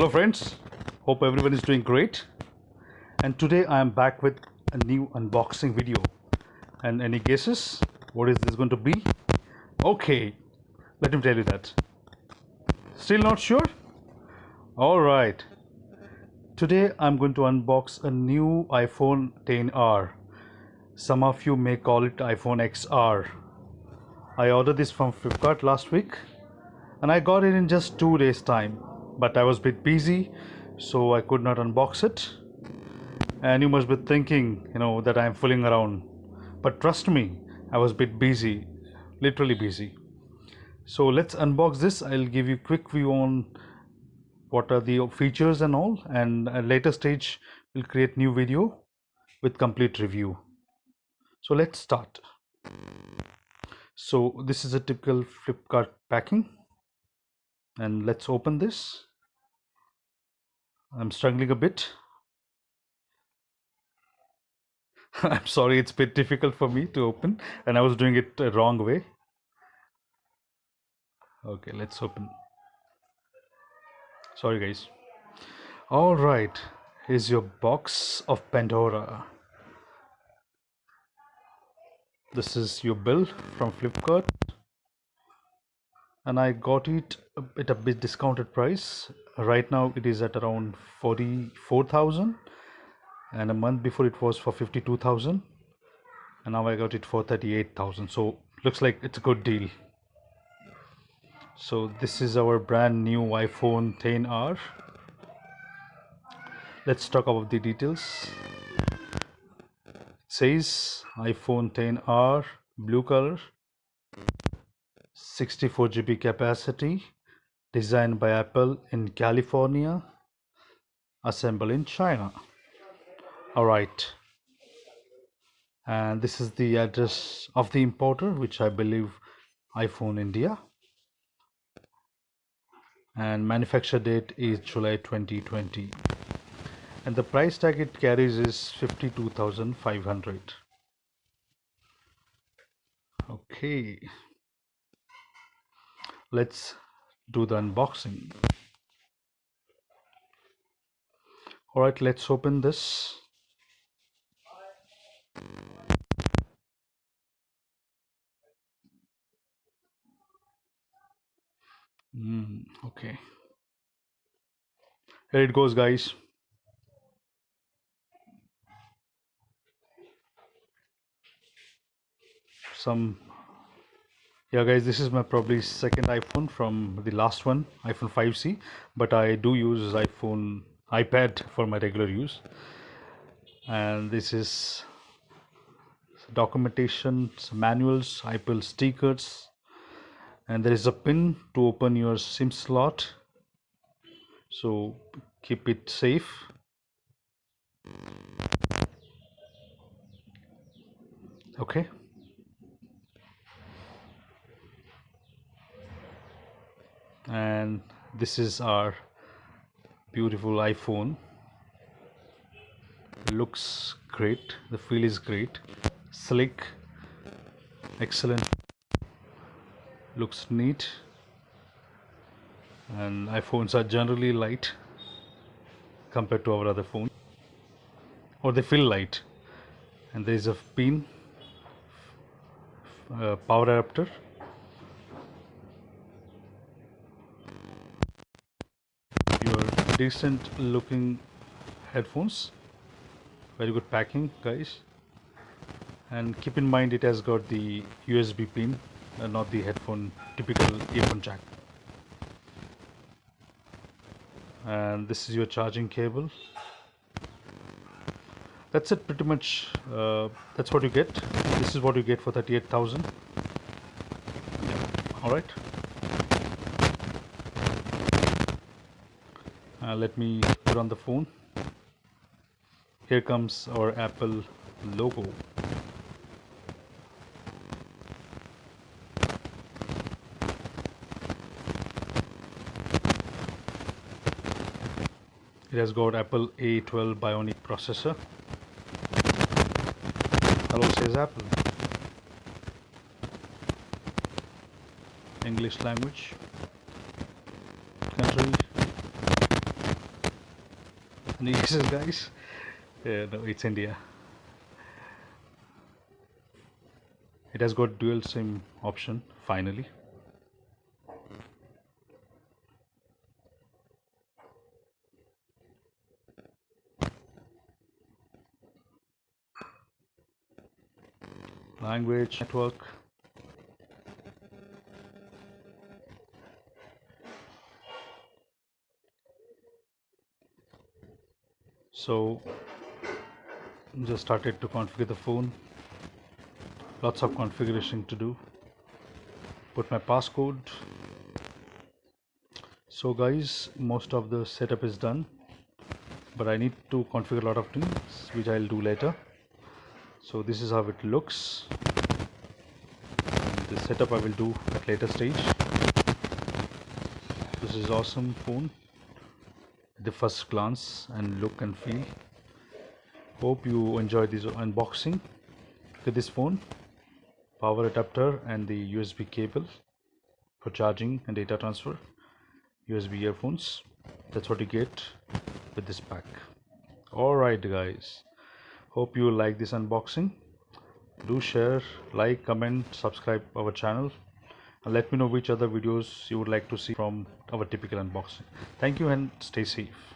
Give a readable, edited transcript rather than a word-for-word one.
Hello friends, hope everyone is doing great. And today I am back with a new unboxing video. And any guesses? What is this going to be? Okay, let me tell you that. Still not sure? Alright, today I'm going to unbox a new iPhone XR. Some of you may call it iPhone XR. I ordered this from Flipkart last week and I got it in just 2 days time, but I was a bit busy so I could not unbox it. And you must be thinking, that I'm fooling around, but trust me, I was a bit busy, literally busy. So let's unbox this. I'll give you a quick view on what are the features and all, and at a later stage we'll create new video with complete review. So let's start. So this is a typical Flipkart packing, and let's open this. I'm struggling a bit. I'm sorry, it's a bit difficult for me to open and I was doing it the wrong way. Okay, let's open. Sorry guys. All right, here's your box of Pandora. This is your bill from Flipkart, and I got it at a bit discounted price. Right now it is at around 44,000, and a month before it was for 52,000, and now I got it for 38,000. So looks like it's a good deal. So this is our brand new iPhone XR. Let's talk about the details. It says iPhone XR, blue color, 64 GB capacity, designed by Apple in California, assembled in China. All right. And this is the address of the importer, which I believe iPhone India. And manufacture date is July 2020. And the price tag it carries is 52,500. Okay. Let's do the unboxing. All right, let's open this. Okay. Here it goes, guys. Yeah guys, this is my probably second iPhone from the last one, iPhone 5C, but I do use iPad for my regular use. And this is documentation, some manuals, Apple stickers, and there is a pin to open your SIM slot, so keep it safe. Okay. And this is our beautiful iPhone. Looks great, the feel is great, slick, excellent, looks neat. And iPhones are generally light compared to our other phones, or they feel light. And there is a pin, power adapter. Your decent looking headphones, very good packing guys. And keep in mind it has got the USB pin, not the typical earphone jack. And this is your charging cable. That's it pretty much. That's what you get. This is what you get for 38,000. Yeah. All right. Let me put on the phone. Here comes our Apple logo. It has got Apple A12 Bionic processor. Hello says Apple. English language. Country. Any guesses, guys? Yeah, no, it's India. It has got dual SIM option finally. Language, network. So just started to configure the phone. Lots of configuration to do. Put my passcode. So guys, most of the setup is done, but I need to configure a lot of things which I'll do later. So this is how it looks. The setup I will do at later stage. This is awesome phone at the first glance and look and feel. Hope you enjoy this unboxing. Look at this phone, power adapter and the USB cable for charging and data transfer, USB earphones. That's what you get with this pack. Alright guys, hope you like this unboxing. Do share, like, comment, subscribe our channel, and let me know which other videos you would like to see from our typical unboxing. Thank you and stay safe.